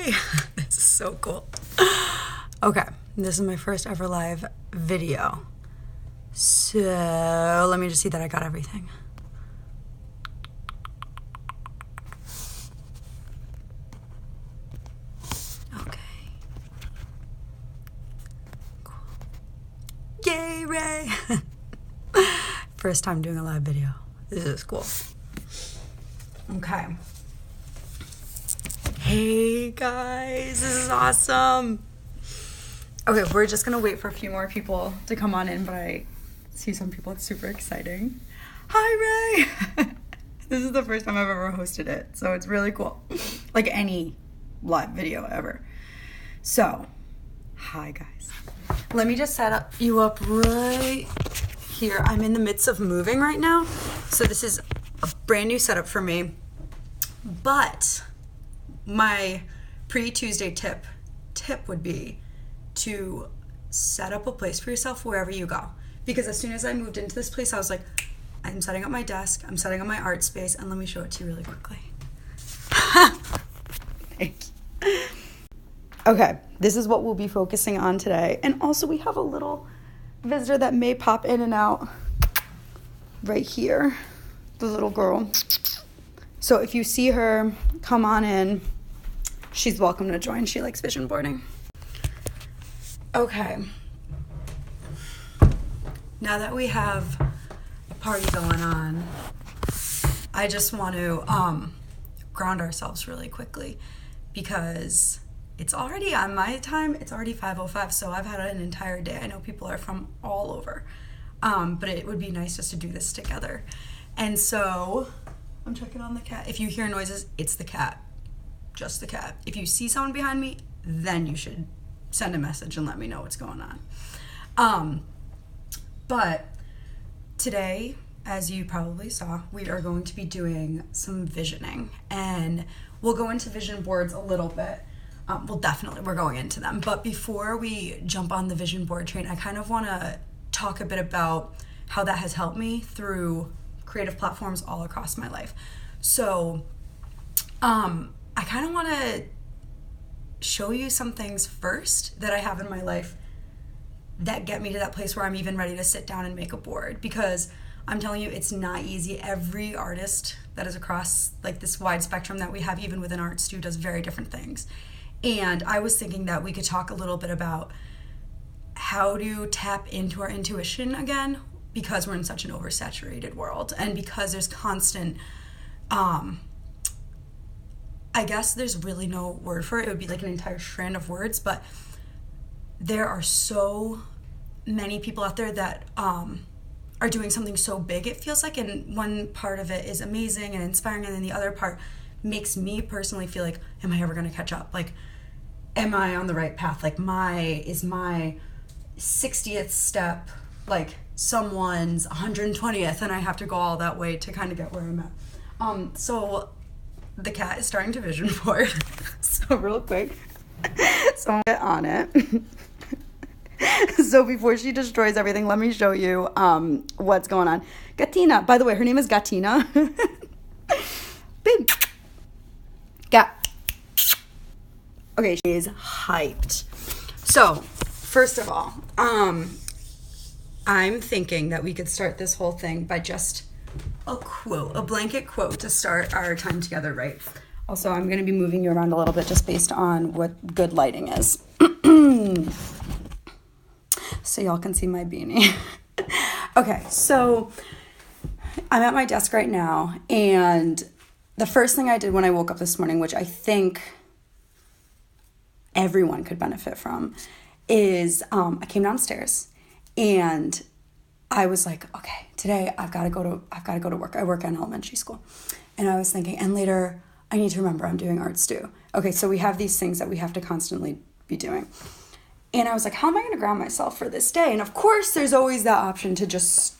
Ray! This is so cool. Okay, this is my first ever live video. So let me just see that I got everything. Okay. Cool. Yay, Ray! First time doing a live video. This is cool. Okay. Hey guys, this is awesome. Okay, we're just gonna wait for a few more people to come on in, but I see some people. It's super exciting. Hi, Ray. This is the first time I've ever hosted it, so it's really cool. Like any live video ever. So, hi guys. Let me just set you up right here. I'm in the midst of moving right now, so this is a brand new setup for me. But my pre-Tuesday tip would be to set up a place for yourself wherever you go. Because as soon as I moved into this place, I was like, I'm setting up my desk, I'm setting up my art space, and let me show it to you really quickly. Thank you. Okay, this is what we'll be focusing on today. And also we have a little visitor that may pop in and out right here, the little girl. So if you see her, come on in. She's welcome to join. She likes vision boarding. Okay. Now that we have a party going on, I just want to ground ourselves really quickly because it's already on my time. It's already 5:05, so I've had an entire day. I know people are from all over, but it would be nice just to do this together. And so I'm checking on the cat. If you hear noises, it's the cat. Just the cat. If you see someone behind me, then you should send a message and let me know what's going on. But today, as you probably saw, we are going to be doing some visioning. And we'll go into vision boards a little bit. Well, definitely, we're going into them. But before we jump on the vision board train, I kind of want to talk a bit about how that has helped me through creative platforms all across my life. So I kind of want to show you some things first that I have in my life that get me to that place where I'm even ready to sit down and make a board, because I'm telling you, it's not easy. Every artist that is across like this wide spectrum that we have, even within ArtStew, does very different things. And I was thinking that we could talk a little bit about how to tap into our intuition again, because we're in such an oversaturated world, and because there's constant, I guess there's really no word for it. It would be like an entire strand of words, but there are so many people out there that are doing something so big, it feels like, and one part of it is amazing and inspiring, and then the other part makes me personally feel like, am I ever going to catch up? Like, am I on the right path? Like, is my 60th step like someone's 120th, and I have to go all that way to kind of get where I'm at. So the cat is starting to vision board. So real quick, so I'll get on it. So before she destroys everything, let me show you what's going on. Gatina, by the way, her name is Gatina. Babe. Gat. Okay, she is hyped. So first of all, I'm thinking that we could start this whole thing by just a blanket quote to start our time together, right? Also, I'm going to be moving you around a little bit just based on what good lighting is. So y'all can see my beanie. Okay, so I'm at my desk right now, and the first thing I did when I woke up this morning, which I think everyone could benefit from, is I came downstairs and I was like, okay, today I've got to go to work. I work in elementary school. And I was thinking, and later I need to remember I'm doing ArtStew. Okay, so we have these things that we have to constantly be doing. And I was like, how am I going to ground myself for this day? And of course, there's always that option to just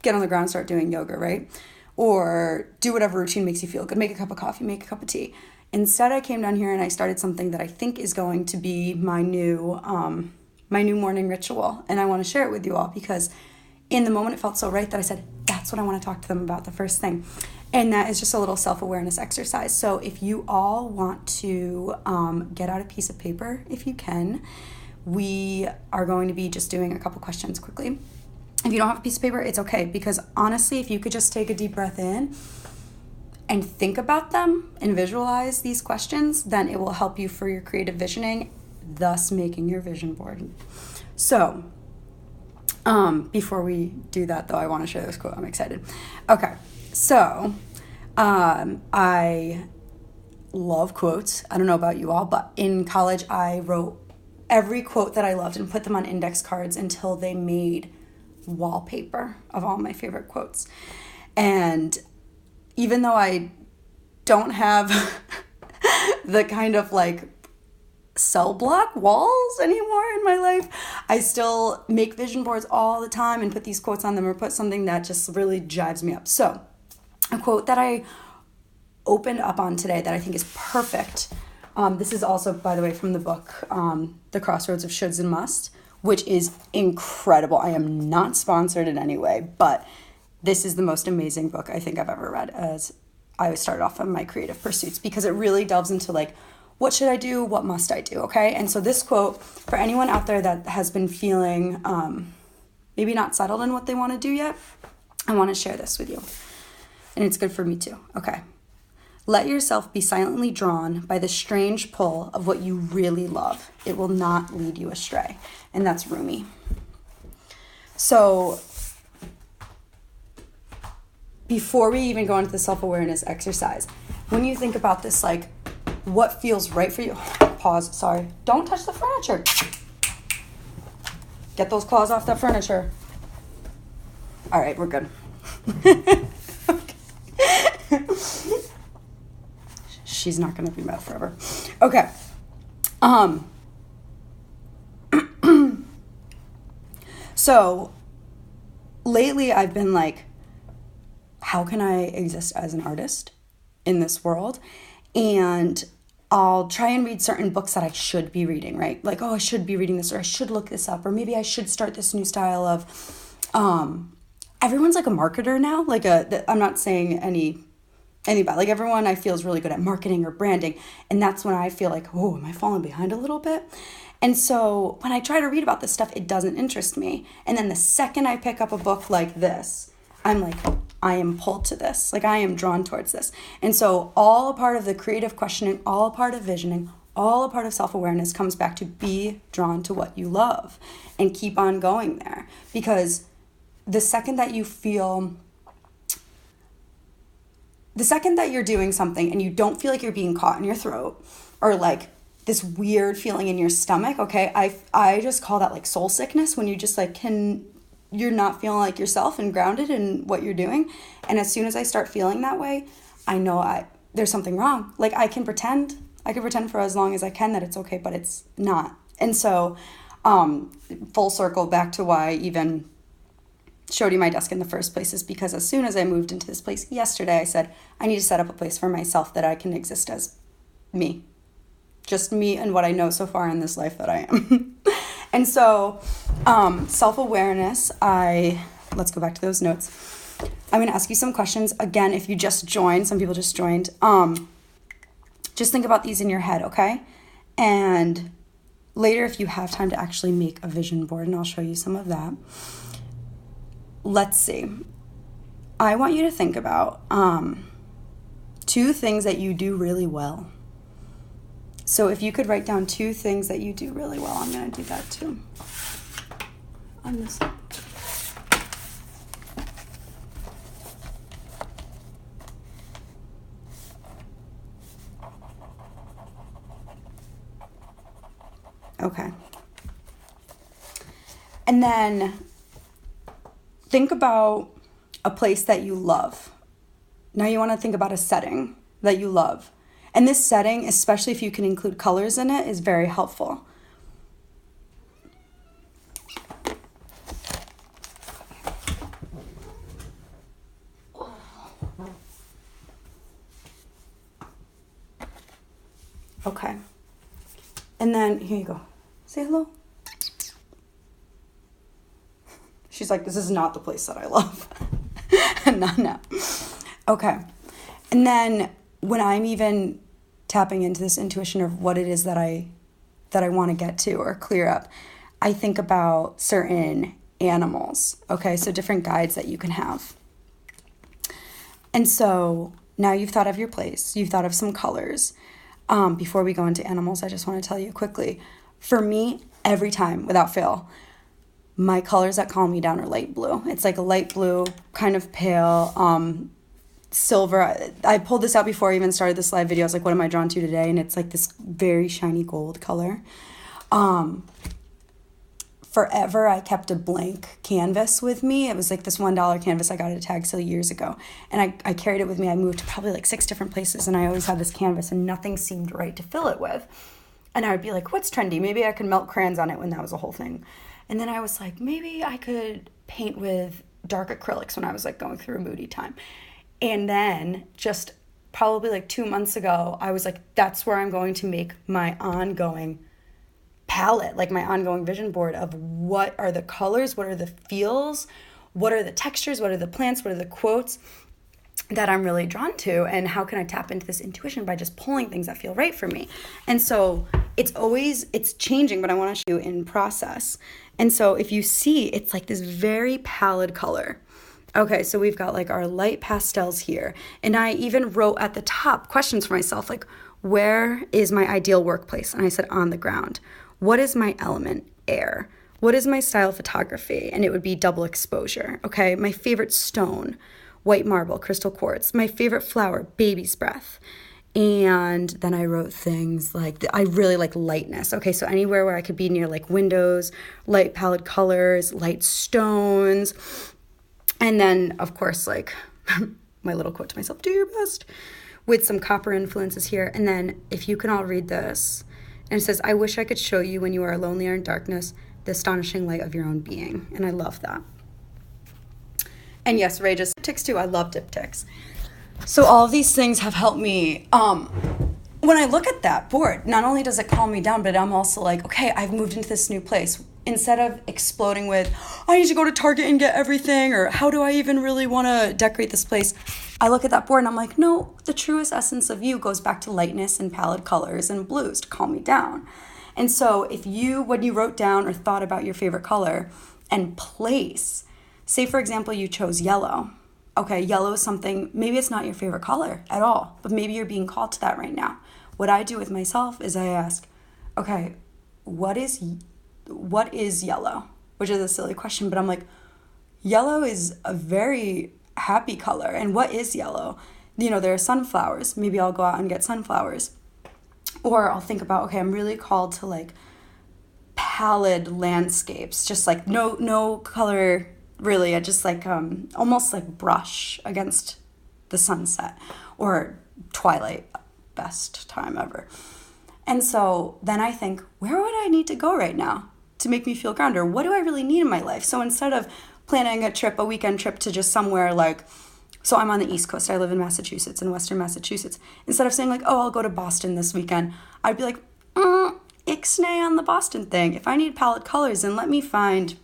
get on the ground and start doing yoga, right? Or do whatever routine makes you feel good. Make a cup of coffee, make a cup of tea. Instead, I came down here and I started something that I think is going to be my new morning ritual. And I want to share it with you all because in the moment it felt so right that I said, that's what I want to talk to them about, the first thing. And that is just a little self-awareness exercise. So if you all want to get out a piece of paper, if you can, we are going to be just doing a couple questions quickly. If you don't have a piece of paper, it's okay, because honestly, if you could just take a deep breath in and think about them and visualize these questions, then it will help you for your creative visioning, thus making your vision board. So before we do that, though, I want to share this quote. I'm excited. Okay. So, I love quotes. I don't know about you all, but in college, I wrote every quote that I loved and put them on index cards until they made wallpaper of all my favorite quotes. And even though I don't have the kind of like cell block walls anymore in my life, I still make vision boards all the time and put these quotes on them, or put something that just really jives me up. So, a quote that I opened up on today that I think is perfect. This is also, by the way, from the book, The Crossroads of Shoulds and Musts, which is incredible. I am not sponsored in any way, but this is the most amazing book I think I've ever read as I started off on my creative pursuits, because it really delves into like, what should I do? What must I do? Okay. And so this quote, for anyone out there that has been feeling maybe not settled in what they want to do yet, I want to share this with you. And it's good for me too. Okay. Let yourself be silently drawn by the strange pull of what you really love. It will not lead you astray. And that's Rumi. So before we even go into the self-awareness exercise, when you think about this, like, what feels right for you? Pause, sorry. Don't touch the furniture. Get those claws off that furniture. All right, we're good. She's not going to be mad forever. Okay. So lately I've been like, how can I exist as an artist in this world? And I'll try and read certain books that I should be reading, right? Like, oh, I should be reading this, or I should look this up, or maybe I should start this new style of, everyone's like a marketer now. Like I'm not saying anybody, like everyone I feel is really good at marketing or branding. And that's when I feel like, oh, am I falling behind a little bit? And so when I try to read about this stuff, it doesn't interest me. And then the second I pick up a book like this, I'm like, I am pulled to this. Like, I am drawn towards this. And so all a part of the creative questioning, all a part of visioning, all a part of self-awareness comes back to be drawn to what you love and keep on going there. Because the second that you're doing something and you don't feel like you're being caught in your throat, or like this weird feeling in your stomach, okay, I just call that like soul sickness, when you just like you're not feeling like yourself and grounded in what you're doing. And as soon as I start feeling that way, I know there's something wrong. Like I can pretend for as long as I can that it's okay, but it's not. And so full circle back to why I even showed you my desk in the first place, is because as soon as I moved into this place yesterday, I said, I need to set up a place for myself that I can exist as me. Just me and what I know so far in this life that I am. And so self-awareness, let's go back to those notes. I'm going to ask you some questions. Again, if you just joined, some people just joined, just think about these in your head, okay? And later, if you have time to actually make a vision board, and I'll show you some of that. Let's see. I want you to think about 2 things that you do really well. So if you could write down 2 things that you do really well, I'm going to do that too. On this. Okay. And then think about a place that you love. Now you want to think about a setting that you love. And this setting, especially if you can include colors in it, is very helpful. Okay. And then, here you go. Say hello. She's like, this is not the place that I love. No. Okay. And then when I'm even tapping into this intuition of what it is that I want to get to or clear up, I think about certain animals, okay? So different guides that you can have. And so now you've thought of your place, you've thought of some colors. Before we go into animals, I just want to tell you quickly, for me, every time, without fail, my colors that calm me down are light blue. It's like a light blue, kind of pale, silver. I pulled this out before I even started this live video. I was like, what am I drawn to today? And it's like this very shiny gold color. Forever, I kept a blank canvas with me. It was like this $1 canvas I got at a tag sale years ago. And I carried it with me. I moved to probably like 6 different places, and I always had this canvas, and nothing seemed right to fill it with. And I would be like, what's trendy? Maybe I could melt crayons on it, when that was a whole thing. And then I was like, maybe I could paint with dark acrylics when I was like going through a moody time. And then just probably like 2 months ago, I was like, that's where I'm going to make my ongoing palette, like my ongoing vision board of what are the colors, what are the feels, what are the textures, what are the plants, what are the quotes that I'm really drawn to, and how can I tap into this intuition by just pulling things that feel right for me. And so it's changing, but I want to show you in process. And so if you see, it's like this very pallid color. Okay, so we've got like our light pastels here. And I even wrote at the top questions for myself, like, where is my ideal workplace? And I said, on the ground. What is my element? Air. What is my style of photography? And it would be double exposure. Okay, my favorite stone, white marble, crystal quartz. My favorite flower, baby's breath. And then I wrote things like, I really like lightness. Okay, so anywhere where I could be near like windows, light pallid colors, light stones. And then, of course, like my little quote to myself, do your best, with some copper influences here. And then if you can all read this, and it says, I wish I could show you when you are lonely or in darkness, the astonishing light of your own being. And I love that. And yes, Ray just diptychs too. I love diptychs. So all of these things have helped me. When I look at that board, not only does it calm me down, but I'm also like, okay, I've moved into this new place. Instead of exploding with, I need to go to Target and get everything, or how do I even really want to decorate this place? I look at that board and I'm like, no, the truest essence of you goes back to lightness and pallid colors and blues to calm me down. And so if you, when you wrote down or thought about your favorite color and place, say for example, you chose yellow. Okay, yellow is something, maybe it's not your favorite color at all, but maybe you're being called to that right now. What I do with myself is I ask, okay, what is yellow? Which is a silly question, but I'm like, yellow is a very happy color. And what is yellow? You know, there are sunflowers. Maybe I'll go out and get sunflowers. Or I'll think about, okay, I'm really called to like pallid landscapes, just like no color really. I just like almost like brush against the sunset or twilight, best time ever. And so then I think, where would I need to go right now to make me feel grounded? Or what do I really need in my life? So instead of planning a weekend trip to just somewhere like, so I'm on the East Coast. I live in Massachusetts, in Western Massachusetts. Instead of saying like, oh, I'll go to Boston this weekend, I'd be like, ixnay on the Boston thing. If I need palette colors, then let me find,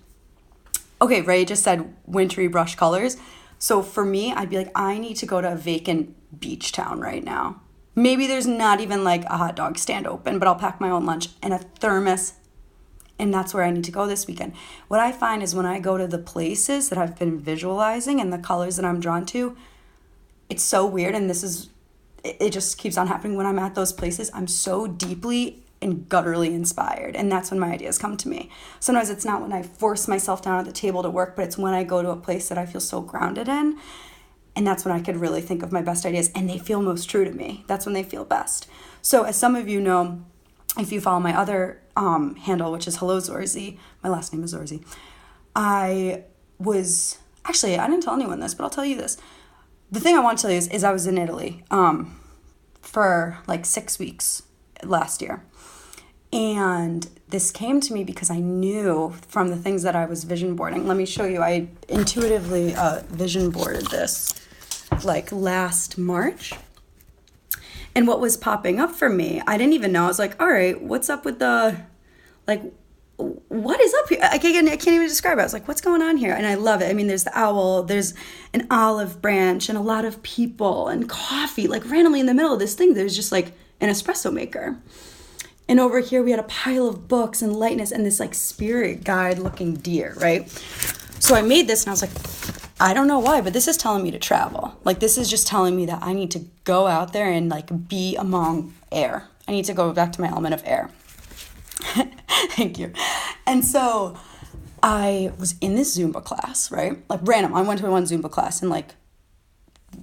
okay, Ray just said wintry brush colors. So for me, I'd be like, I need to go to a vacant beach town right now. Maybe there's not even like a hot dog stand open, but I'll pack my own lunch and a thermos, and that's where I need to go this weekend. What I find is when I go to the places that I've been visualizing and the colors that I'm drawn to, it's so weird, and it just keeps on happening. When I'm at those places, I'm so deeply and gutturally inspired, and that's when my ideas come to me. Sometimes it's not when I force myself down at the table to work, but it's when I go to a place that I feel so grounded in. And that's when I could really think of my best ideas, and they feel most true to me. That's when they feel best. So as some of you know, if you follow my other handle, which is Hello Zorzi, my last name is Zorzi, I didn't tell anyone this, but I'll tell you this. The thing I want to tell you is I was in Italy for like 6 weeks last year. And this came to me because I knew from the things that I was vision boarding. Let me show you. I intuitively vision boarded this like last March. And what was popping up for me, I didn't even know. I was like, all right, what's up with the, like, what is up here? I can't even describe it. I was like, what's going on here? And I love it. I mean, there's the owl, there's an olive branch, and a lot of people, and coffee. Like, randomly in the middle of this thing, there's just like an espresso maker. And over here, we had a pile of books and lightness and this like spirit guide looking deer, right? So I made this and I was like, I don't know why, but this is telling me to travel. Like, this is just telling me that I need to go out there and like be among air. I need to go back to my element of air. Thank you. And so I was in this Zumba class, right? Like, random. I went to one Zumba class in like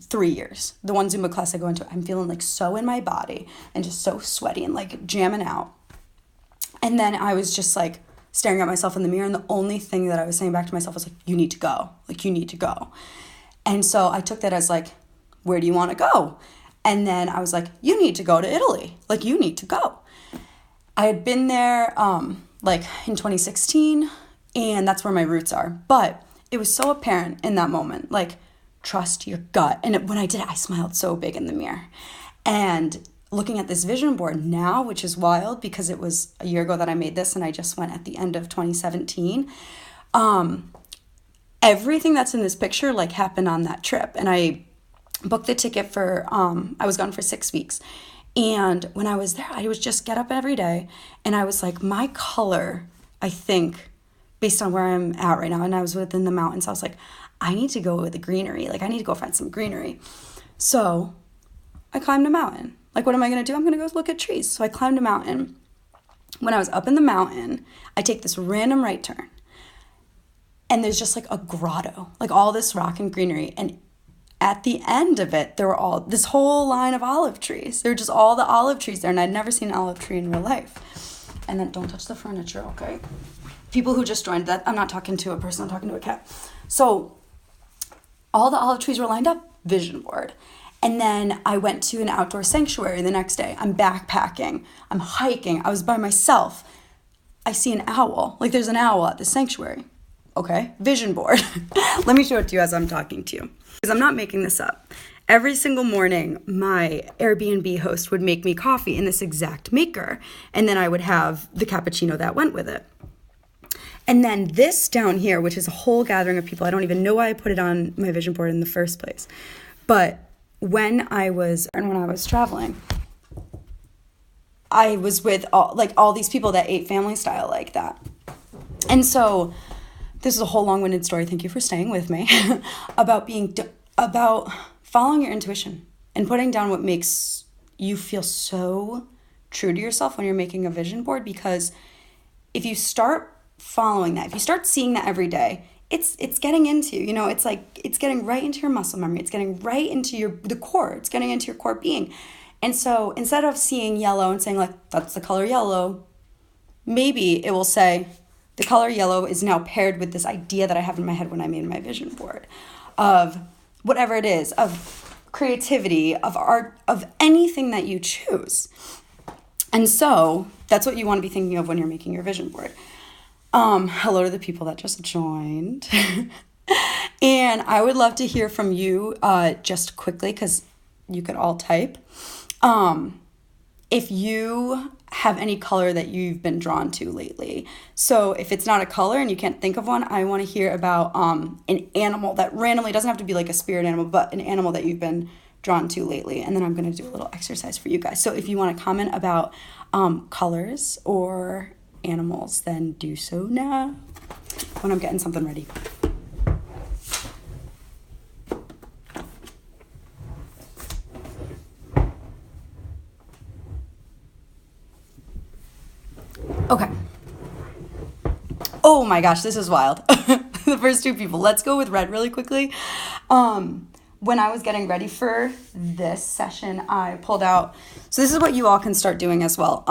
3 years. The one Zumba class I go into, I'm feeling like so in my body and just so sweaty and like jamming out. And then I was just like staring at myself in the mirror, and the only thing that I was saying back to myself was like, you need to go. Like, you need to go. And so I took that as like, where do you want to go? And then I was like, you need to go to Italy. Like, you need to go. I had been there like in 2016, and that's where my roots are. But it was so apparent in that moment, like, trust your gut. And when I did it, I smiled so big in the mirror. And looking at this vision board now, which is wild because it was a year ago that I made this, and I just went at the end of 2017. Everything that's in this picture like happened on that trip. And I booked the ticket for, I was gone for 6 weeks. And when I was there, I would just get up every day, and I was like, my color, I think, based on where I'm at right now, and I was within the mountains, I was like, I need to go with the greenery. Like, I need to go find some greenery. So I climbed a mountain. Like, what am I going to do? I'm going to go look at trees. So I climbed a mountain. When I was up in the mountain, I take this random right turn, and there's just like a grotto, like all this rock and greenery. And at the end of it, there were all this whole line of olive trees. There were just all the olive trees there, and I'd never seen an olive tree in real life. And then, don't touch the furniture, okay? People who just joined, that I'm not talking to a person, I'm talking to a cat. So all the olive trees were lined up, vision board. And then I went to an outdoor sanctuary the next day. I'm backpacking, I'm hiking, I was by myself. I see an owl, like there's an owl at the sanctuary. Okay, vision board. Let me show it to you as I'm talking to you, because I'm not making this up. Every single morning, my Airbnb host would make me coffee in this exact maker, and then I would have the cappuccino that went with it. And then this down here, which is a whole gathering of people, I don't even know why I put it on my vision board in the first place. But when I was traveling, I was with all these people that ate family style like that. And so this is a whole long-winded story, thank you for staying with me, about following your intuition and putting down what makes you feel so true to yourself when you're making a vision board. Because if you start following that, if you start seeing that every day, it's getting into, it's like, it's getting right into your muscle memory. It's getting right into the core. It's getting into your core being. And so instead of seeing yellow and saying like, that's the color yellow, maybe it will say, the color yellow is now paired with this idea that I have in my head when I made my vision board of whatever it is, of creativity, of art, of anything that you choose. And so that's what you want to be thinking of when you're making your vision board. Hello to the people that just joined. And I would love to hear from you just quickly, because you could all type. If you have any color that you've been drawn to lately. So if it's not a color and you can't think of one, I want to hear about an animal that randomly, doesn't have to be like a spirit animal, but an animal that you've been drawn to lately. And then I'm going to do a little exercise for you guys. So if you want to comment about colors or animals, then do so now when I'm getting something ready. Okay. Oh my gosh, this is wild. The first two people. Let's go with red really quickly. When I was getting ready for this session, I pulled out, so this is what you all can start doing as well.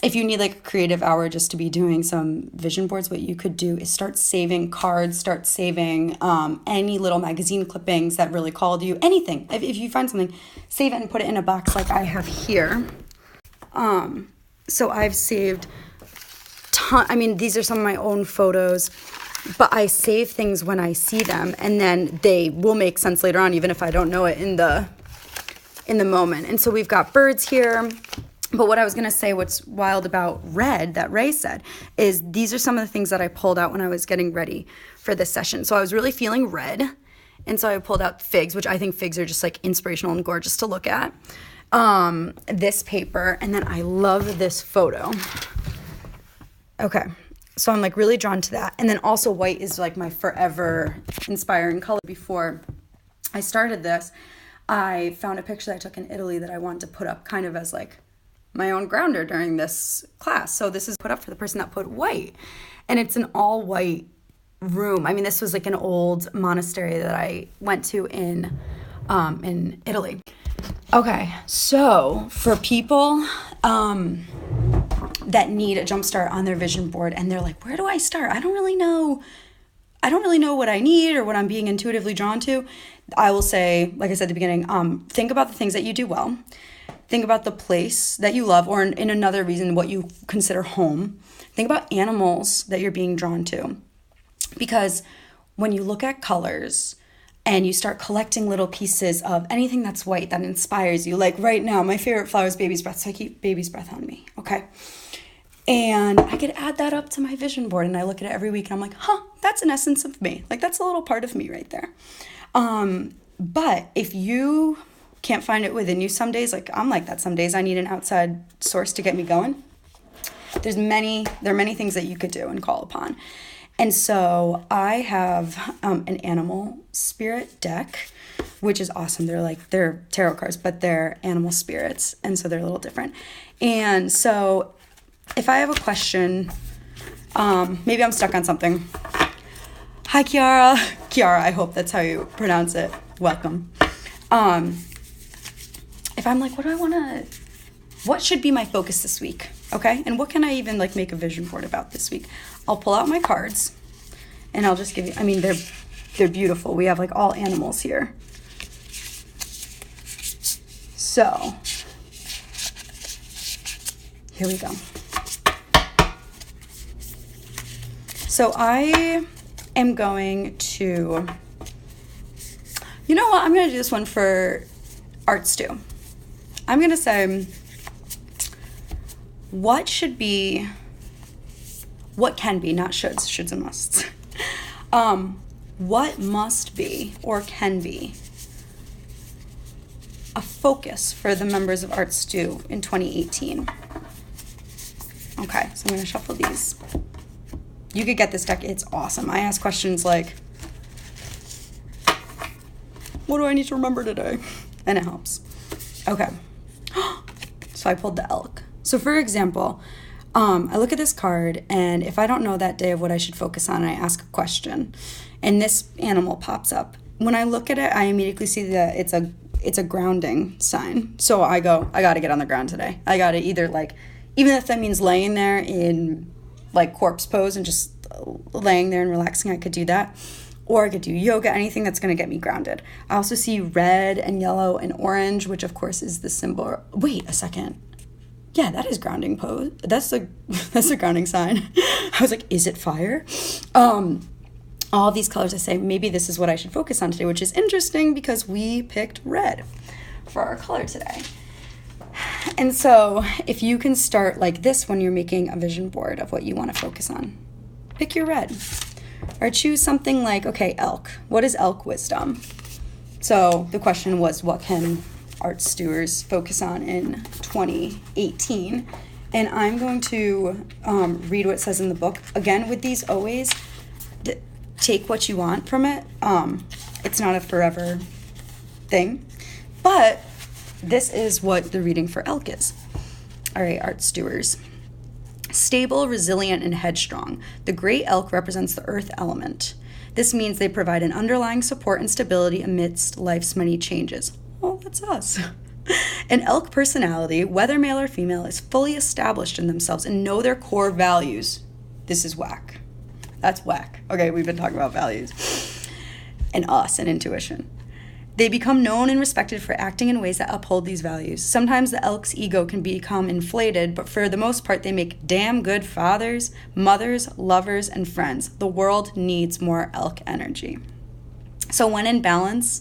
If you need like a creative hour just to be doing some vision boards, what you could do is start saving cards, start saving any little magazine clippings that really called you, anything. If you find something, save it and put it in a box like I have here. So I've saved these are some of my own photos, but I save things when I see them, and then they will make sense later on, even if I don't know it in the moment. And so we've got birds here. But what I was going to say, what's wild about red that Ray said, is these are some of the things that I pulled out when I was getting ready for this session. So I was really feeling red. And so I pulled out figs, which I think figs are just like inspirational and gorgeous to look at. This paper. And then I love this photo. Okay. So I'm like really drawn to that. And then also white is like my forever inspiring color. Before I started this, I found a picture that I took in Italy that I wanted to put up kind of as like my own grounder during this class. So this is put up for the person that put white. And it's an all white room. I mean, this was like an old monastery that I went to in Italy. Okay, so for people that need a jump start on their vision board and they're like, where do I start? I don't really know what I need or what I'm being intuitively drawn to. I will say, like I said at the beginning, think about the things that you do well. Think about the place that you love, or in another reason, what you consider home. Think about animals that you're being drawn to. Because when you look at colors and you start collecting little pieces of anything that's white that inspires you, like right now, my favorite flower is baby's breath, so I keep baby's breath on me, okay? And I could add that up to my vision board, and I look at it every week, and I'm like, that's an essence of me. Like, that's a little part of me right there. But if you can't find it within you some days, like I'm like that some days, I need an outside source to get me going. There are many things that you could do and call upon. And so I have an animal spirit deck, which is awesome. They're tarot cards, but they're animal spirits, and so they're a little different. And so if I have a question, maybe I'm stuck on something. Hi, Kiara. Kiara, I hope that's how you pronounce it. Welcome. If I'm like, what should be my focus this week? Okay. And what can I even like make a vision board about this week? I'll pull out my cards and I'll just give you, I mean, they're beautiful. We have like all animals here. So here we go. So I am going to, you know what? I'm going to do this one for ArtStew. I'm going to say, what can be, not shoulds and musts. What must be or can be a focus for the members of ArtStew in 2018? Okay, so I'm going to shuffle these. You could get this deck. It's awesome. I ask questions like, what do I need to remember today? And it helps. Okay. So I pulled the elk. So for example, I look at this card, and if I don't know that day of what I should focus on, I ask a question, and this animal pops up. When I look at it, I immediately see that it's a grounding sign. So I go, I got to get on the ground today. I got to either like, even if that means laying there in like corpse pose and just laying there and relaxing, I could do that. Or I could do yoga, anything that's going to get me grounded. I also see red and yellow and orange, which of course is the symbol. Wait a second. Yeah, that is grounding pose. That's the grounding sign. I was like, is it fire? All these colors, I say, maybe this is what I should focus on today, which is interesting because we picked red for our color today. And so if you can start like this when you're making a vision board of what you want to focus on, pick your red. Or choose something like, okay, elk. What is elk wisdom? So the question was, what can ArtStewers focus on in 2018? And I'm going to read what it says in the book. Again, with these always, take what you want from it. It's not a forever thing. But this is what the reading for elk is. All right, ArtStewers. Stable, resilient, and headstrong, the great elk represents the earth element. This means they provide an underlying support and stability amidst life's many changes. Well, that's us. An elk personality, whether male or female, is fully established in themselves and know their core values. This is whack. That's whack. Okay, we've been talking about values. And us and intuition. They become known and respected for acting in ways that uphold these values. Sometimes the elk's ego can become inflated, but for the most part, they make damn good fathers, mothers, lovers, and friends. The world needs more elk energy. So when in balance,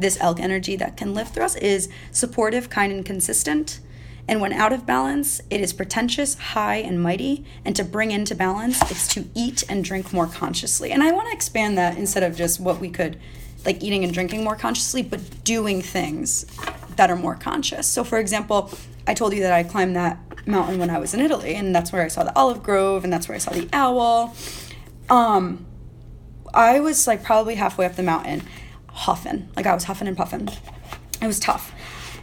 this elk energy that can live through us is supportive, kind, and consistent. And when out of balance, it is pretentious, high, and mighty. And to bring into balance, it's to eat and drink more consciously. And I want to expand that instead of just what we could, like eating and drinking more consciously, but doing things that are more conscious. So for example, I told you that I climbed that mountain when I was in Italy, and that's where I saw the olive grove, and that's where I saw the owl. I was like probably halfway up the mountain, huffing. Like I was huffing and puffing. It was tough.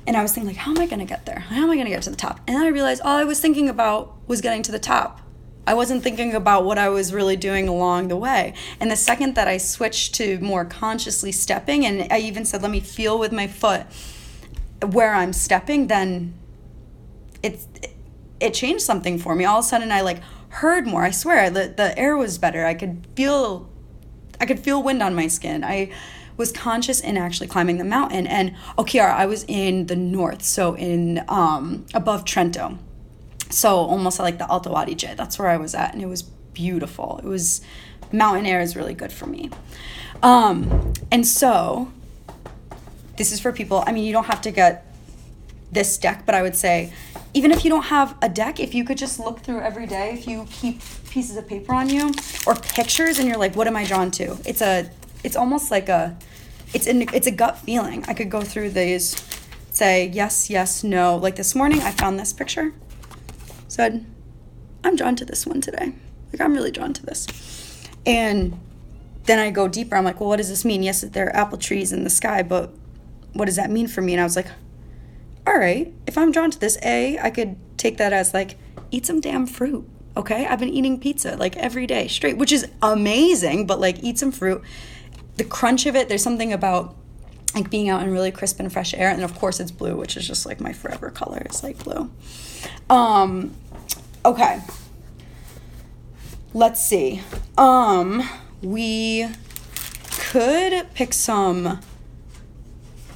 And I was thinking, like, how am I going to get there? How am I going to get to the top? And then I realized all I was thinking about was getting to the top. I wasn't thinking about what I was really doing along the way. And the second that I switched to more consciously stepping, and I even said, let me feel with my foot where I'm stepping, then it changed something for me. All of a sudden I like heard more. I swear, the air was better. I could feel wind on my skin. I was conscious in actually climbing the mountain. And Kiara, I was in the north, so in above Trento, so almost like the Alto Adige. That's where I was at, and it was beautiful. It was, mountain air is really good for me. And so this is for people, I mean, you don't have to get this deck, but I would say even if you don't have a deck, if you could just look through every day, if you keep pieces of paper on you or pictures and you're like, what am I drawn to? It's almost like it's a gut feeling. I could go through these, say yes, yes, no. Like this morning, I found this picture. Said, I'm drawn to this one today. Like I'm really drawn to this. And then I go deeper. I'm like, well, what does this mean? Yes, there are apple trees in the sky, but what does that mean for me? And I was like, all right, if I'm drawn to this, I could take that as like, eat some damn fruit. Okay, I've been eating pizza like every day straight, which is amazing, but like eat some fruit. The crunch of it, there's something about like being out in really crisp and fresh air. And of course it's blue, which is just like my forever color. It's like blue. Okay. Let's see. We could pick some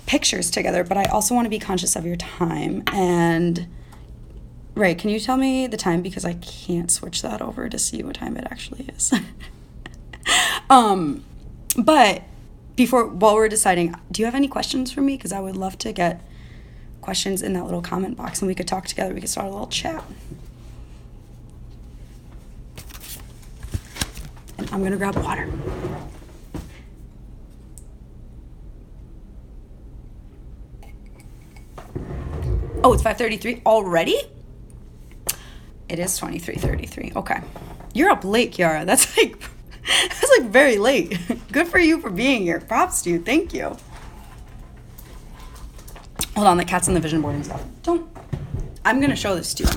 pictures together, but I also want to be conscious of your time. And Ray, can you tell me the time, because I can't switch that over to see what time it actually is. But while we're deciding, do you have any questions for me? Because I would love to get questions in that little comment box and we could talk together. We could start a little chat. And I'm going to grab water. Oh, it's 5:33 already? It is 23:33. Okay. You're up late, Kiara. That's like very late. Good for you for being here. Props to you. Thank you. Hold on, the cat's on the vision board and stuff. I'm going to show this to you.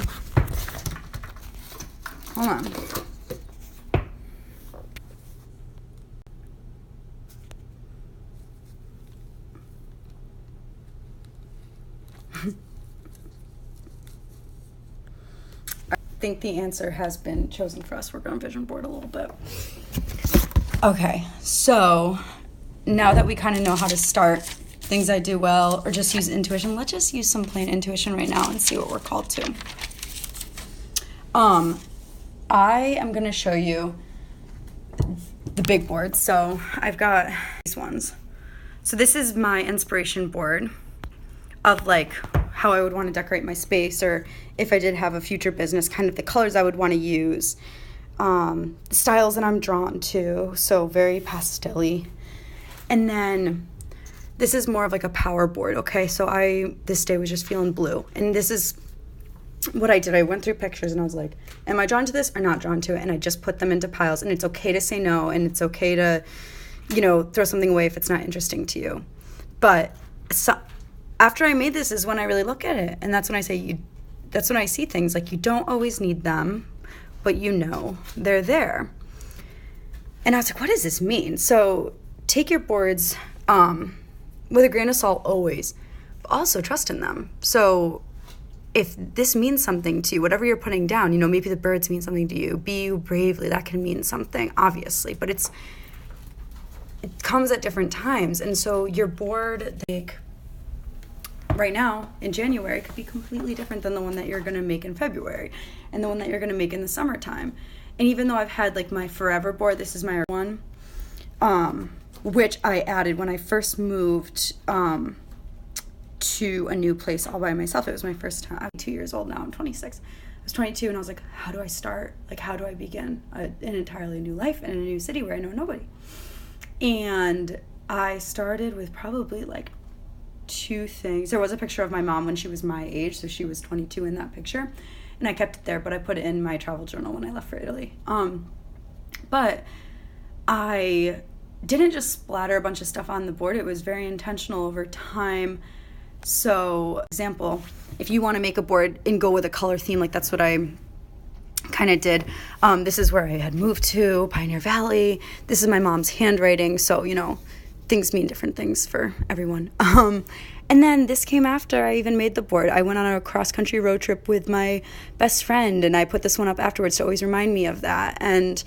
Hold on. I think the answer has been chosen for us. We're going to vision board a little bit. Okay, so now that we kind of know how to start things I do well or just use intuition, let's just use some plain intuition right now and see what we're called to. I am going to show you the big board. So I've got these ones. So this is my inspiration board of like how I would want to decorate my space, or if I did have a future business, kind of the colors I would want to use, the styles that I'm drawn to, so very pastel-y. And then this is more of like a power board, okay? So this day was just feeling blue, and this is what I did. I went through pictures and I was like, am I drawn to this or not drawn to it? And I just put them into piles, and it's okay to say no, and it's okay to, throw something away if it's not interesting to you. But after I made this is when I really look at it, and that's when I say that's when I see things like you don't always need them, but they're there. And I was like, what does this mean? So take your boards with a grain of salt always, but also trust in them. So if this means something to you, whatever you're putting down, maybe the birds mean something to you. Be you bravely, that can mean something, obviously, but it comes at different times. And so your board, right now in January, could be completely different than the one that you're going to make in February and the one that you're going to make in the summertime. And even though I've had like my forever board, this is my one, which I added when I first moved to a new place all by myself. It was my first time. I'm 2 years old now. I'm 26. I was 22 and I was like, how do I start? Like, how do I begin an entirely new life in a new city where I know nobody? And I started with probably like 2 things. There was a picture of my mom when she was my age, so she was 22 in that picture, and I kept it there, but I put it in my travel journal when I left for Italy. But I didn't just splatter a bunch of stuff on the board. It was very intentional over time. So, example, if you want to make a board and go with a color theme, like that's what I kind of did. This is where I had moved to, Pioneer Valley. This is my mom's handwriting, so, you know, things mean different things for everyone. And then this came after I even made the board. I went on a cross-country road trip with my best friend, and I put this one up afterwards to always remind me of that. And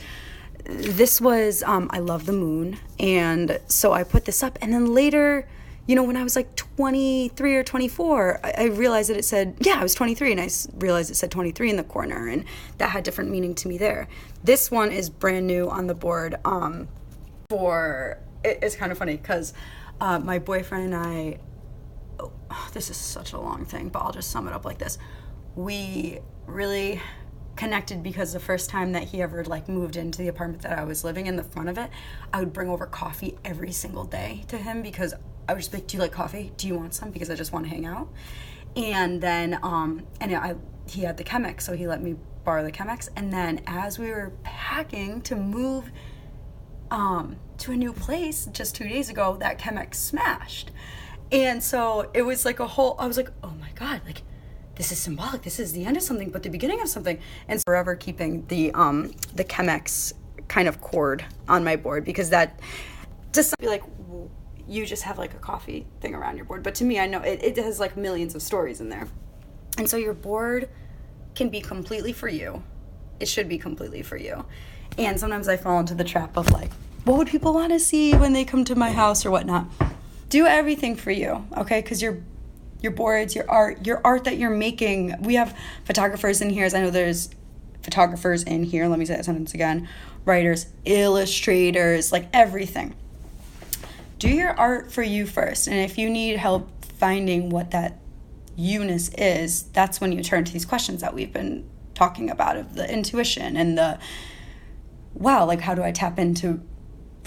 this was, I love the moon, and so I put this up. And then later, you know, when I was like 23 or 24, I realized that it said, I was 23, and I realized it said 23 in the corner, and that had different meaning to me there. This one is brand new on the board. It's kind of funny because my boyfriend and I, this is such a long thing, but I'll just sum it up like this. We really connected because the first time that he ever like moved into the apartment that I was living in, the front of it, I would bring over coffee every single day to him because I was just like, do you like coffee? Do you want some? Because I just want to hang out. And then, he had the Chemex, so he let me borrow the Chemex. And then as we were packing to move to a new place just 2 days ago, that Chemex smashed. And so it was like I was like, oh my God, like this is symbolic. This is the end of something, but the beginning of something. And forever keeping the Chemex kind of cord on my board, because that just be like, you just have like a coffee thing around your board. But to me, I know it has like millions of stories in there. And so your board can be completely for you. It should be completely for you. And sometimes I fall into the trap of like, what would people want to see when they come to my house or whatnot? Do everything for you, okay? Because your boards, your art that you're making. We have photographers in here. As I know there's photographers in here. Let me say that sentence again. Writers, illustrators, like everything. Do your art for you first. And if you need help finding what that you-ness is, that's when you turn to these questions that we've been talking about, of the intuition and the, wow, like how do I tap into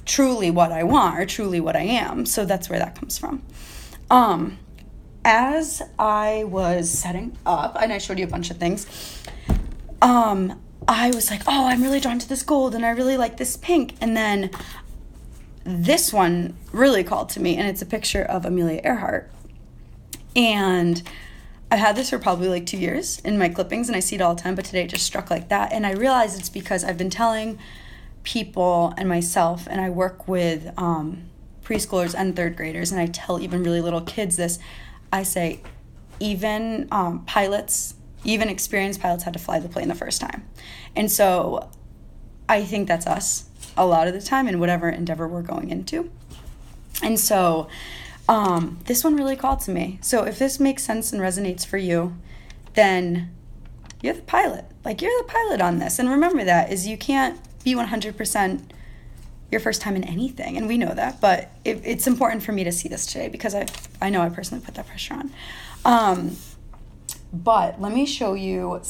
truly what I want or truly what I am? So that's where that comes from. As I was setting up, and I showed you a bunch of things, I was like, oh, I'm really drawn to this gold and I really like this pink. And then this one really called to me, and it's a picture of Amelia Earhart. And I've had this for probably like 2 years in my clippings, and I see it all the time, but today it just struck like that. And I realized it's because I've been telling people and myself, and I work with preschoolers and 3rd graders, and I tell even really little kids this. I say, even pilots, even experienced pilots had to fly the plane the first time. And so I think that's us a lot of the time in whatever endeavor we're going into. And so this one really called to me. So if this makes sense and resonates for you, then you're the pilot. Like, you're the pilot on this. And remember that, is you can't be 100% your first time in anything. And we know that, but it's important for me to see this today because I know I personally put that pressure on. But let me show you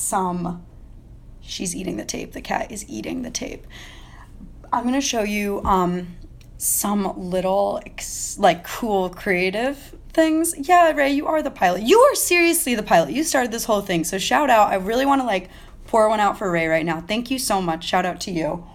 she's eating the tape. The cat is eating the tape. I'm going to show you some little like cool creative things. Yeah, Ray, you are the pilot. You are seriously the pilot. You started this whole thing. So shout out. I really want to like pour one out for Ray right now. Thank you so much. Shout out to you.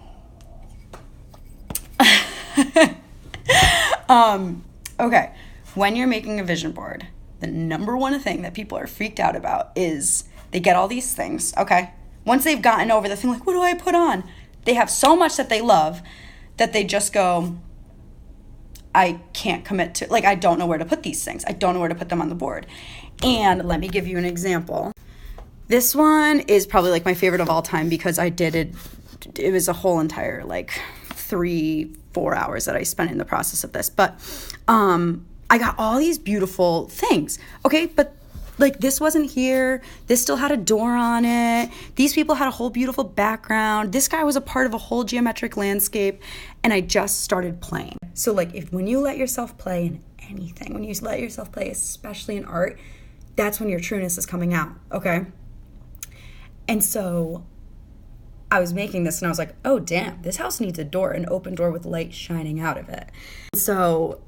Okay. When you're making a vision board, the number one thing that people are freaked out about is they get all these things. Okay. Once they've gotten over the thing, like, what do I put on? They have so much that they love that they just go, I can't commit to, like, I don't know where to put these things. I don't know where to put them on the board. And let me give you an example. This one is probably like my favorite of all time because I did it. It was a whole entire like 3-4 hours that I spent in the process of this. But I got all these beautiful things. Okay, but like this wasn't here. This still had a door on it. These people had a whole beautiful background. This guy was a part of a whole geometric landscape, and I just started playing. So like when you let yourself play in anything. When you let yourself play, especially in art, that's when your trueness is coming out, okay? And so I was making this and I was like, oh damn, this house needs a door, an open door with light shining out of it. So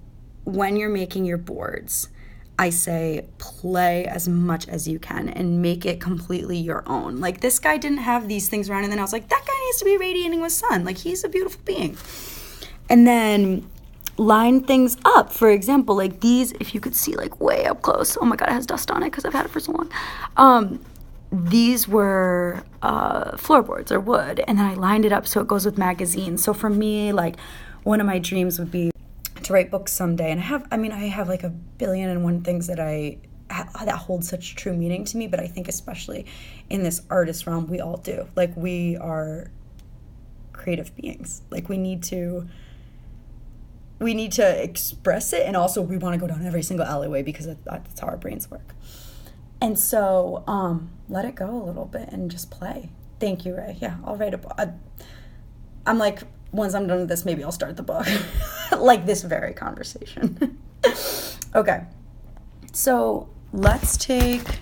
when you're making your boards, I say play as much as you can and make it completely your own. Like, this guy didn't have these things around, and then I was like, that guy needs to be radiating with sun. Like, he's a beautiful being. And then line things up. For example, like these, if you could see like way up close. Oh my God, it has dust on it because I've had it for so long. These were floorboards or wood, and then I lined it up so it goes with magazines. So for me, like, one of my dreams would be to write books someday, and I have like 1,000,000,001 things that that hold such true meaning to me, but I think especially in this artist realm, we all do. Like, we are creative beings. Like, we need to express it, and also we want to go down every single alleyway because that's how our brains work. And so let it go a little bit and just play. Thank you, Ray. Yeah, I'll write a book. I'm like, once I'm done with this, maybe I'll start the book. Like this very conversation. Okay. So let's take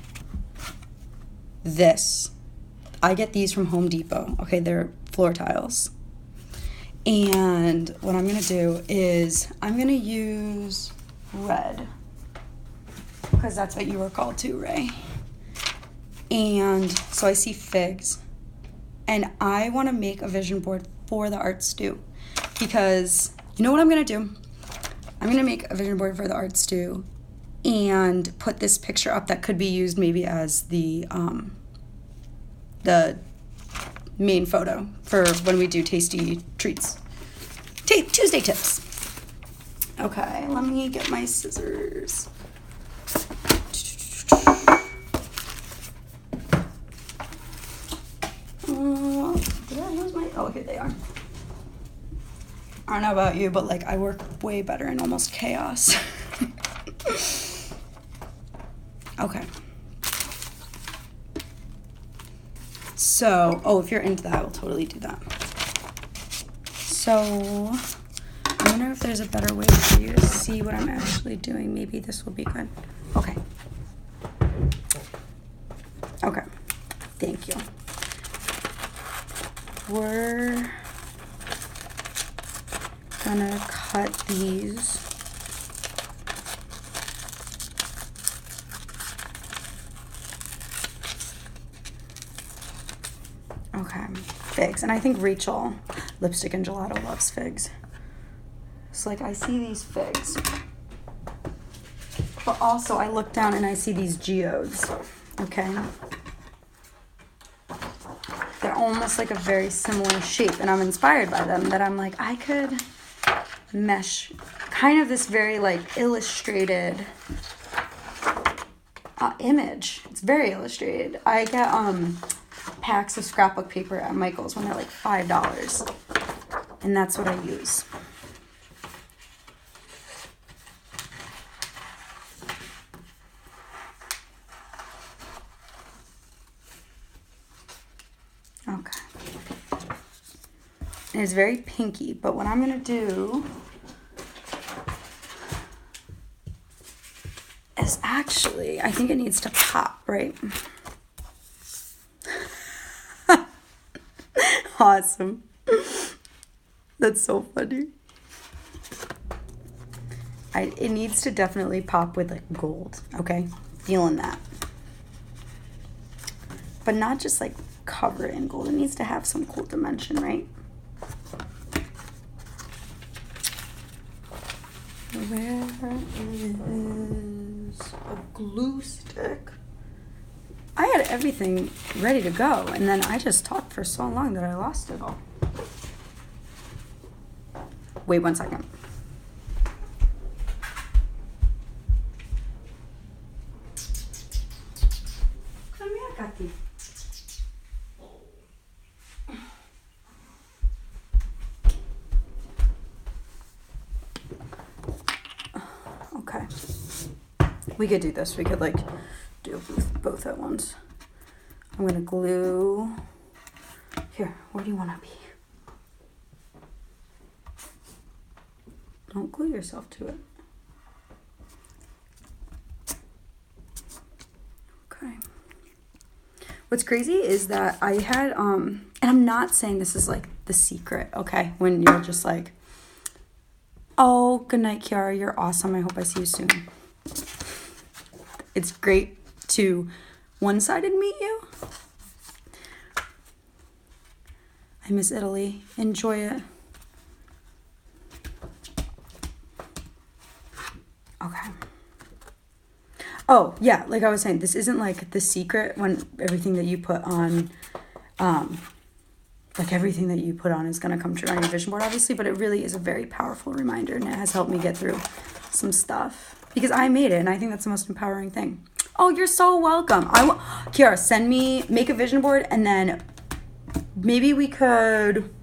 this. I get these from Home Depot. Okay, they're floor tiles. And what I'm going to do is I'm going to use red, because that's what you were called to, Ray. And so I see figs. And I want to make a vision board for the ArtStew, because you know what I'm going to do? I'm going to make a vision board for the ArtStew and put this picture up that could be used maybe as the main photo for when we do tasty treats. Tuesday tips. Okay, let me get my scissors. Did I lose my... Oh, here they are. I don't know about you, but like, I work way better in almost chaos. Okay. So, if you're into that, I will totally do that. So, I wonder if there's a better way for you to see what I'm actually doing. Maybe this will be good. Okay. Okay. Thank you. We're gonna cut these. Okay, figs. And I think Rachel, Lipstick and Gelato, loves figs. So like, I see these figs, but also I look down and I see these geodes, okay? They're almost like a very similar shape, and I'm inspired by them, that I'm like, I could mesh kind of this very like illustrated image. It's very illustrated. I get packs of scrapbook paper at Michael's when they're like $5, and that's what I use. Okay. And it's very pinky, but what I'm gonna do is actually, I think it needs to pop, right? Awesome. That's so funny. It needs to definitely pop with like gold, okay? Feeling that. But not just like cover it in gold. It needs to have some cool dimension, right? Where is a glue stick? I had everything ready to go, and then I just talked for so long that I lost it all. Wait 1 second. Come here, Katy. Okay. We could do this. We could like do both at once. I'm gonna glue. Here, where do you want to be? Don't glue yourself to it. What's crazy is that I had, and I'm not saying this is like the secret, okay? When you're just like, oh, good night, Kiara, you're awesome. I hope I see you soon. It's great to one-sided meet you. I miss Italy. Enjoy it. Okay. Oh, yeah, like I was saying, this isn't like the secret when everything that you put on, like everything that you put on is going to come true on your vision board, obviously, but it really is a very powerful reminder, and it has helped me get through some stuff because I made it, and I think that's the most empowering thing. Oh, you're so welcome. Kiara, make a vision board, and then maybe we could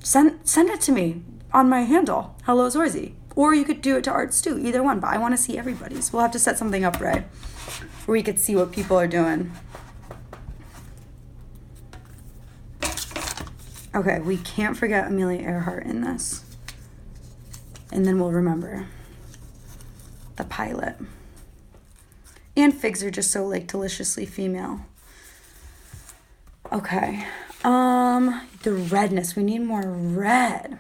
send it to me on my handle, Hello Zorzi. Or you could do it to ArtStew, either one. But I want to see everybody's. We'll have to set something up, right? Where we could see what people are doing. Okay, we can't forget Amelia Earhart in this. And then we'll remember the pilot. And figs are just so like deliciously female. Okay. The redness. We need more red.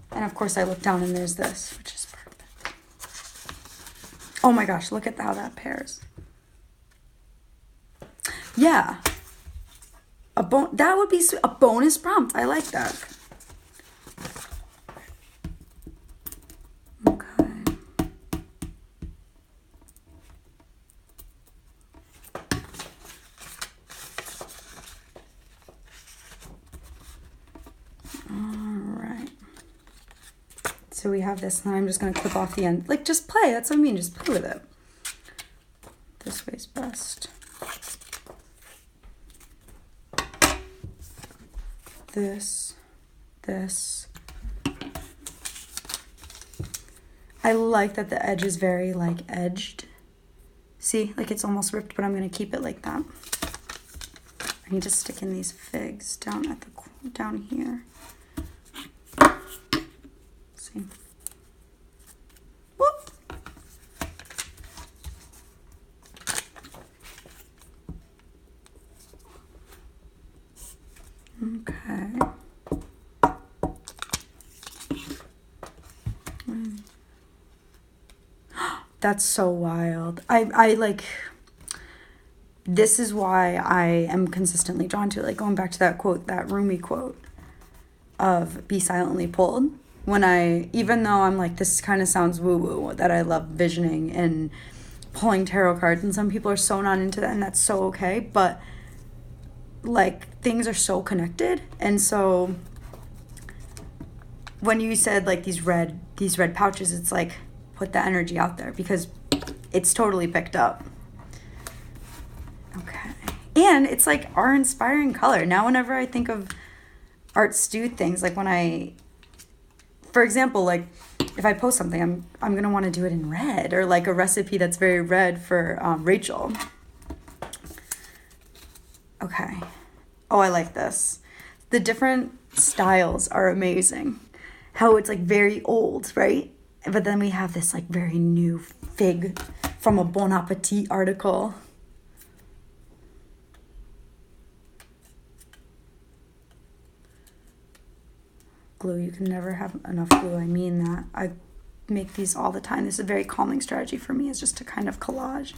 And of course I look down and there's this, which is perfect. Oh my gosh, look at how that pairs. Yeah. That would be a bonus prompt. I like that. Okay. So we have this, and I'm just going to clip off the end. Like, just play. That's what I mean. Just play with it. This way's best. This. I like that the edge is very, like, edged. See? Like, it's almost ripped, but I'm going to keep it like that. I need to stick in these figs down here. See. Whoop. Okay. That's so wild. I like, this is why I am consistently drawn to it. Like, going back to that quote, that Rumi quote of be silently pulled. Even though I'm like, this kind of sounds woo-woo, that I love visioning and pulling tarot cards, and some people are so not into that, and that's so okay, but like, things are so connected. And so when you said like these red pouches, it's like, put the energy out there because it's totally picked up. Okay. And it's like our inspiring color. Now whenever I think of ArtStew things, like for example, like if I post something, I'm going to want to do it in red, or like a recipe that's very red for Rachel. Okay. Oh, I like this. The different styles are amazing. How it's like very old, right? But then we have this like very new fig from a Bon Appetit article. Glue, you can never have enough glue. I mean that. I make these all the time. This is a very calming strategy for me, is just to kind of collage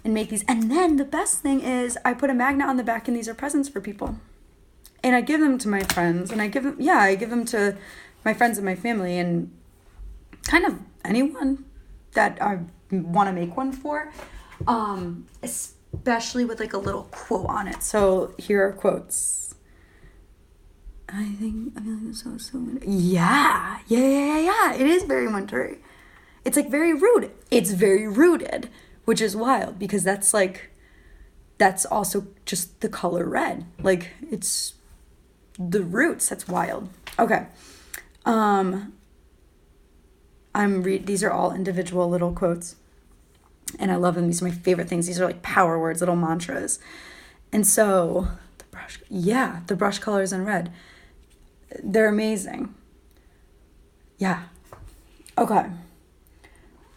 and make these. And then the best thing is I put a magnet on the back, and these are presents for people. And I give them to my friends, and I give them to my friends and my family, and kind of anyone that I want to make one for, especially with like a little quote on it. So here are quotes. I feel like so yeah. It is very wintry. It's like very rooted. It's very rooted, which is wild because that's also just the color red. Like, it's the roots. That's wild. Okay. These are all individual little quotes, and I love them. These are my favorite things. These are like power words, little mantras. And so the brush colors in red, they're amazing. Yeah. Okay.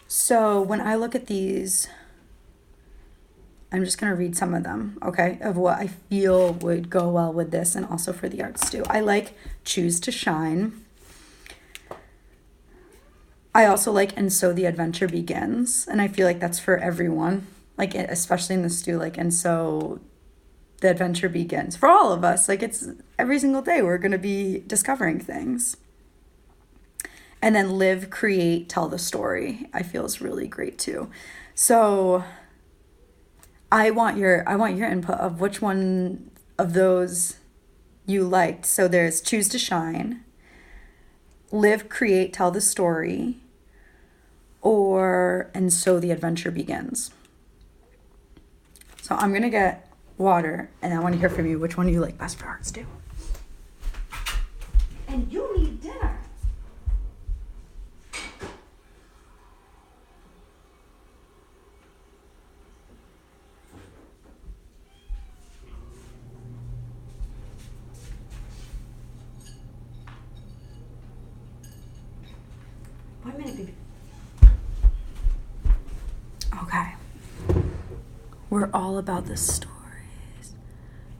So when I look at these, I'm just going to read some of them, okay, of what I feel would go well with this and also for the ArtStew. I like Choose to Shine. I also like And So the Adventure Begins, and I feel like that's for everyone, like especially in the stew, like And So the Adventure Begins. For all of us, like it's every single day we're going to be discovering things. And then Live, Create, Tell the Story, I feel is really great too. So I want your input of which one of those you liked. So there's Choose to Shine, Live, Create, Tell the Story, or And So the Adventure Begins. So I'm going to get water, and I want to hear from you which one you like best for ArtStew. And you need dinner. One minute, baby. Okay. We're all about the stories.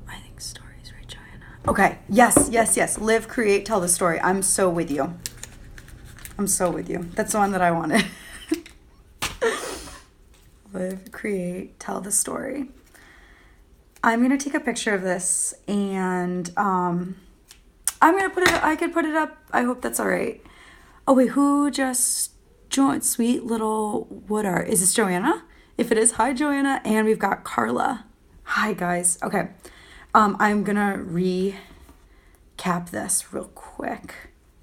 I think stories, right, Joanna? Okay. Yes. Live, create, tell the story. I'm so with you. That's the one that I wanted. Live, create, tell the story. I'm going to take a picture of this and I'm going to put it up. I could put it up. I hope that's all right. Oh, wait, who just joined? Sweet little Woodart. Is this Joanna? If it is, hi, Joanna. And we've got Carla. Hi, guys. Okay. I'm going to recap this real quick.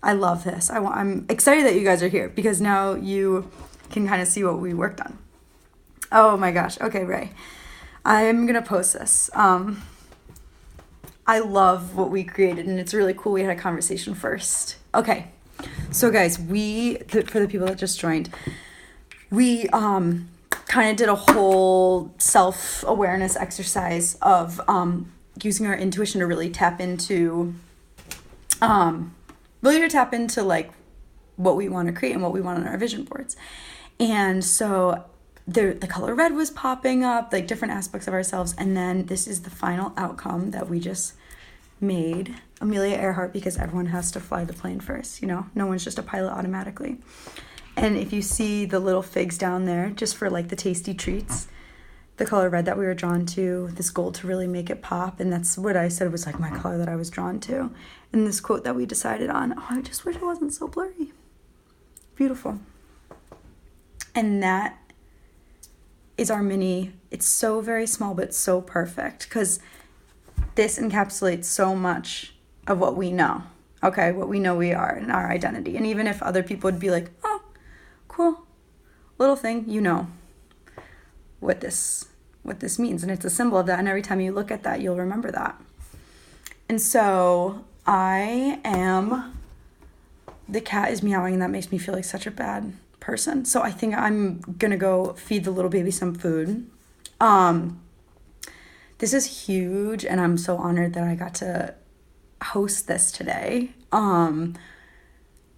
I love this. I'm excited that you guys are here because now you can kind of see what we worked on. Oh, my gosh. Okay, Ray. I'm going to post this. I love what we created, and it's really cool we had a conversation first. Okay. So guys, for the people that just joined, we kind of did a whole self-awareness exercise of using our intuition to really tap into like what we want to create and what we want on our vision boards. And so the color red was popping up, like different aspects of ourselves, and then this is the final outcome that we just made. Amelia Earhart, because everyone has to fly the plane first, no one's just a pilot automatically. And if you see the little figs down there, just for like the tasty treats, the color red that we were drawn to, this gold to really make it pop, and that's what I said was like my color that I was drawn to. And this quote that we decided on, I just wish it wasn't so blurry. Beautiful. And that is our mini, it's so very small but so perfect, because this encapsulates so much of what we know, okay? What we know we are and our identity. And even if other people would be like, oh, cool, little thing, what this means. And it's a symbol of that. And every time you look at that, you'll remember that. And so the cat is meowing, and that makes me feel like such a bad person. So I think I'm going to go feed the little baby some food. This is huge, and I'm so honored that I got to host this today.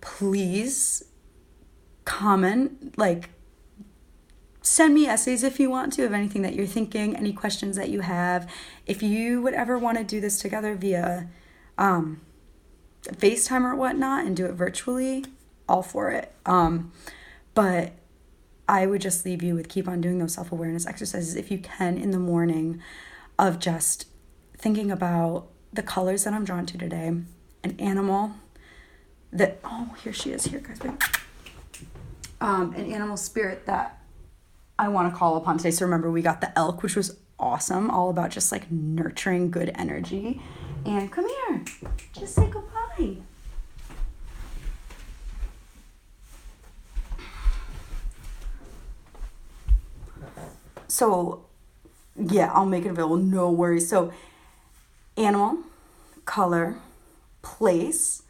Please comment, send me essays if you want to, of anything that you're thinking, any questions that you have. If you would ever want to do this together via FaceTime or whatnot and do it virtually, all for it. But I would just leave you with keep on doing those self-awareness exercises if you can in the morning, of just thinking about the colors that I'm drawn to today, an animal that, here she is, here guys, wait. An animal spirit that I want to call upon today. So remember, we got the elk, which was awesome, all about just like nurturing good energy. And come here, just say goodbye. So yeah, I'll make it available, no worries. So animal, color, place,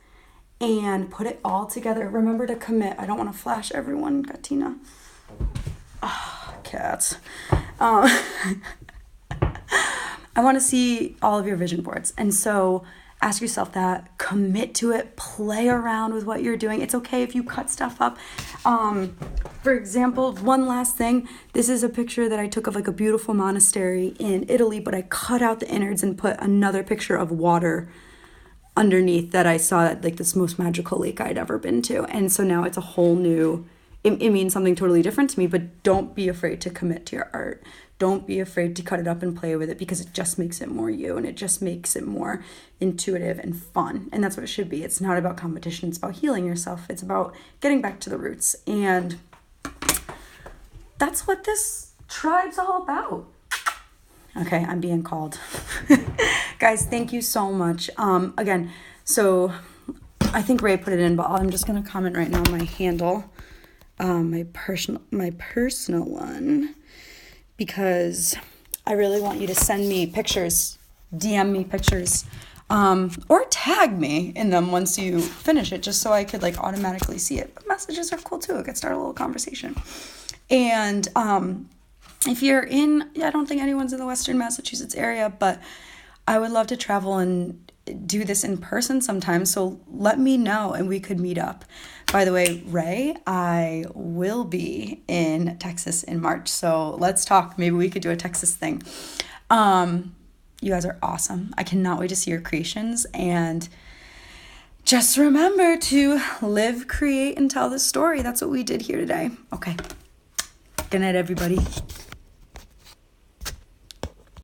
and put it all together. Remember to commit. I don't want to flash everyone, Katina. Cats. I want to see all of your vision boards. And so ask yourself that, commit to it, play around with what you're doing. It's okay if you cut stuff up. For example, one last thing, this is a picture that I took of like a beautiful monastery in Italy, but I cut out the innards and put another picture of water underneath that I saw at like this most magical lake I'd ever been to. And so now it's a whole new, it means something totally different to me, but don't be afraid to commit to your art. Don't be afraid to cut it up and play with it, because it just makes it more you, and it just makes it more intuitive and fun. And that's what it should be. It's not about competition. It's about healing yourself. It's about getting back to the roots. And that's what this tribe's all about. Okay, I'm being called. Guys, thank you so much. Again, so I think Ray put it in, but I'm just going to comment right now my handle, my personal one, because I really want you to send me pictures, DM me pictures, or tag me in them once you finish it, just so I could like automatically see it. But messages are cool too. It could start a little conversation. And if you're in, I don't think anyone's in the Western Massachusetts area, but I would love to travel and do this in person sometime. So let me know and we could meet up. By the way, Ray, I will be in Texas in March. So let's talk. Maybe we could do a Texas thing. You guys are awesome. I cannot wait to see your creations. And just remember to live, create, and tell the story. That's what we did here today. Okay. Good night, everybody.